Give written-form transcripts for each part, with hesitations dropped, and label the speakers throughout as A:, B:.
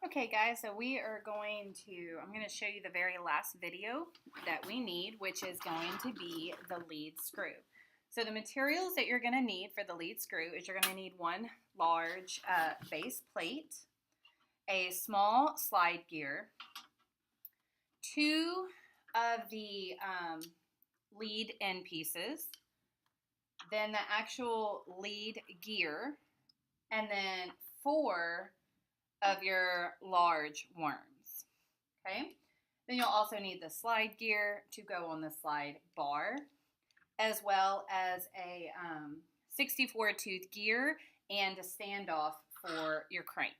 A: Okay guys, so I'm going to show you the very last video that we need, which is going to be the lead screw. So the materials that you're going to need for the lead screw is you're going to need one large base plate, a small slide gear, two of the lead end pieces, then the actual lead gear, and then four of your large worms. Okay, then you'll also need the slide gear to go on the slide bar, as well as a 64 tooth gear and a standoff for your crank.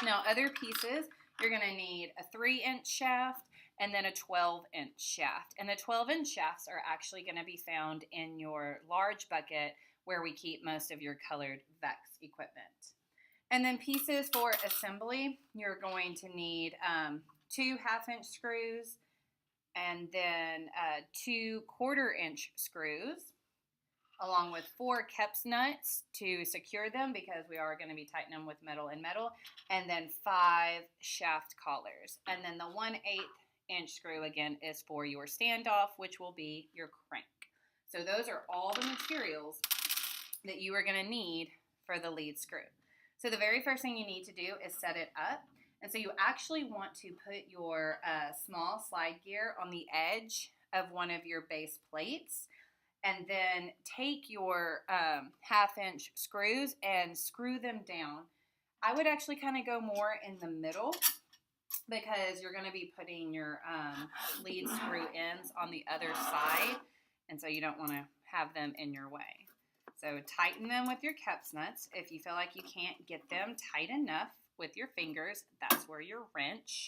A: Now other pieces, you're going to need a 3-inch shaft and then a 12-inch shaft. And the 12-inch shafts are actually going to be found in your large bucket where we keep most of your colored Vex equipment. And then pieces for assembly, you're going to need 2 1/2-inch screws and then 2 1/4-inch screws, along with 4 Kep's nuts to secure them because we are going to be tightening them with metal and metal, and then 5 shaft collars. And then the 1/8-inch screw again is for your standoff, which will be your crank. So those are all the materials that you are going to need for the lead screw. So the very first thing you need to do is set it up. And so you actually want to put your small slide gear on the edge of one of your base plates, and then take your 1/2-inch screws and screw them down. I would actually kind of go more in the middle because you're going to be putting your lead screw ends on the other side, and so you don't want to have them in your way. So tighten them with your Kep's nuts. If you feel like you can't get them tight enough with your fingers, that's where your wrench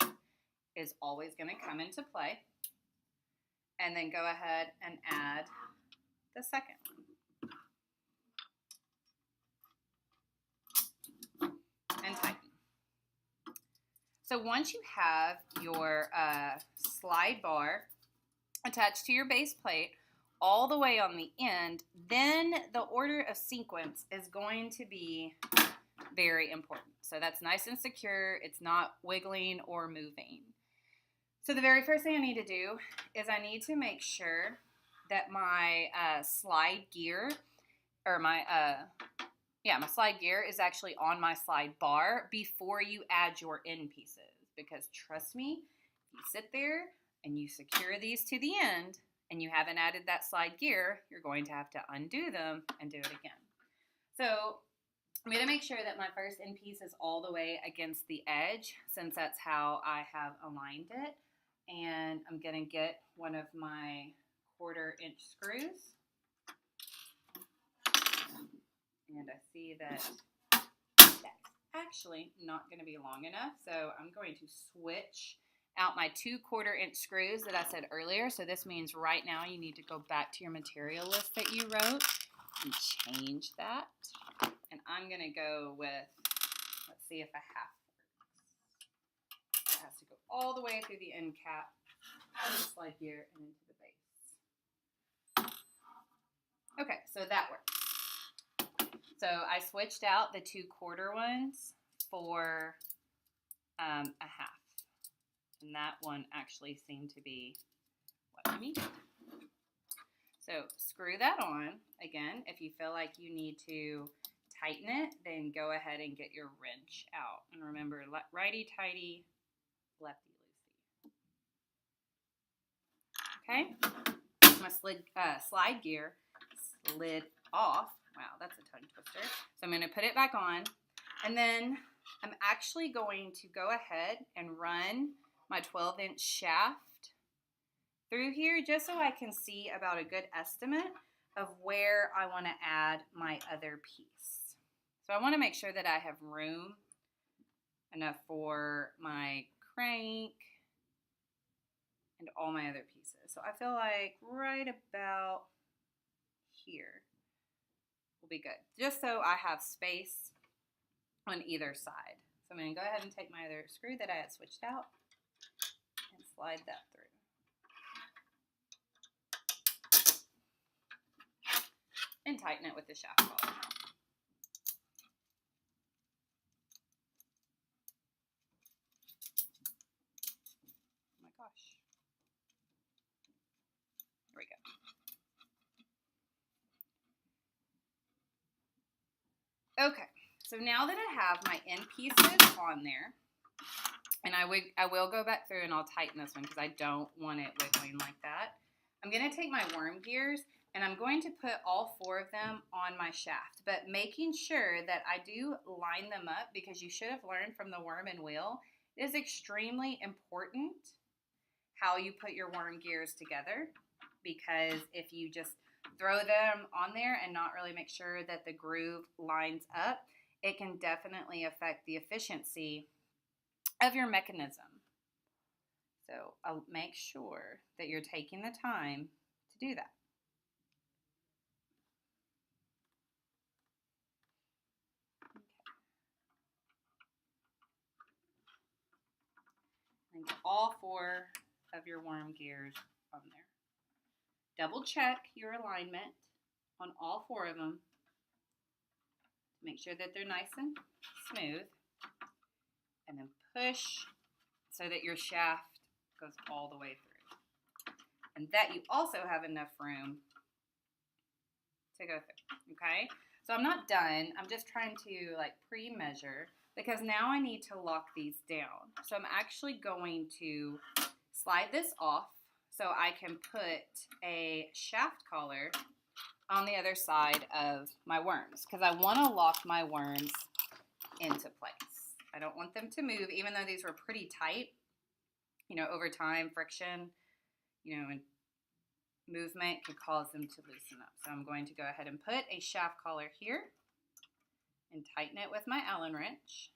A: is always going to come into play. And then go ahead and add the second one. And tighten. So once you have your slide bar attached to your base plate, all the way on the end, then the order of sequence is going to be very important. So that's nice and secure. It's not wiggling or moving. So the very first thing I need to do is I need to make sure that my slide gear, or my slide gear is actually on my slide bar before you add your end pieces. Because trust me, if you sit there and you secure these to the end, and you haven't added that slide gear, you're going to have to undo them and do it again. So I'm going to make sure that my first end piece is all the way against the edge, since that's how I have aligned it. And I'm going to get one of my 1/4-inch screws. And I see that that's actually not going to be long enough, so I'm going to switch out my 2 1/4-inch screws that I said earlier. So this means right now you need to go back to your material list that you wrote and change that. And I'm going to go with, let's see if a 1/2 works. It has to go all the way through the end cap, through the slide gear, and into the base. Okay, so that works. So I switched out the 2 1/4 ones for a 1/2. And that one actually seemed to be what I needed. So screw that on. Again, if you feel like you need to tighten it, then go ahead and get your wrench out. And remember, righty-tighty, lefty-loosey. Okay, my slide gear slid off. Wow, that's a tongue twister. So I'm going to put it back on. And then I'm actually going to go ahead and run my 12-inch shaft through here just so I can see about a good estimate of where I want to add my other piece. So I want to make sure that I have room enough for my crank and all my other pieces. So I feel like right about here will be good, just so I have space on either side. So I'm going to go ahead and take my other screw that I had switched out and slide that through. And tighten it with the shaft collar. so now that I have my end pieces on there, and I will go back through and I'll tighten this one because I don't want it wiggling like that. I'm going to take my worm gears and I'm going to put all 4 of them on my shaft, but making sure that I do line them up, because you should have learned from the worm and wheel, it is extremely important how you put your worm gears together, because if you just throw them on there and not really make sure that the groove lines up, it can definitely affect the efficiency of your mechanism. So I'll make sure that you're taking the time to do that. Okay. And get all 4 of your worm gears on there. Double check your alignment on all 4 of them. Make sure that they're nice and smooth. And then push so that your shaft goes all the way through. And that you also have enough room to go through, okay? So I'm not done. I'm just trying to like pre-measure, because now I need to lock these down. So I'm actually going to slide this off so I can put a shaft collar on the other side of my worms, because I want to lock my worms into place. I don't want them to move, even though these were pretty tight. You know, over time, friction, you know, and movement could cause them to loosen up. So I'm going to go ahead and put a shaft collar here and tighten it with my Allen wrench.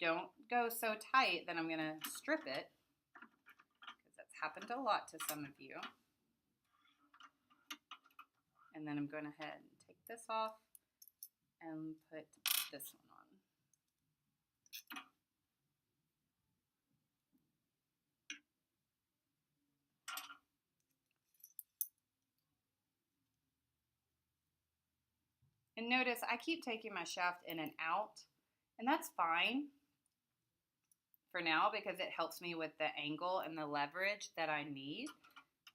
A: Don't go so tight that I'm going to strip it, because that's happened a lot to some of you. And then I'm going to go ahead and take this off and put this one on. And notice I keep taking my shaft in and out, and that's fine for now because it helps me with the angle and the leverage that I need.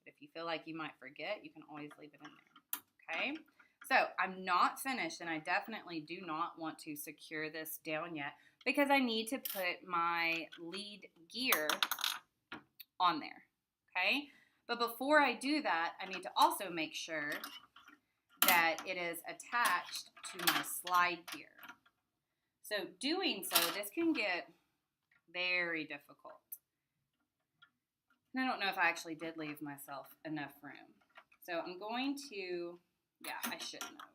A: But if you feel like you might forget, you can always leave it in there, okay? So I'm not finished, and I definitely do not want to secure this down yet because I need to put my lead gear on there, okay? But before I do that, I need to also make sure that it is attached to my slide gear. So doing so, this can get very difficult. And I don't know if I actually did leave myself enough room. So I'm going to, yeah, I shouldn't have.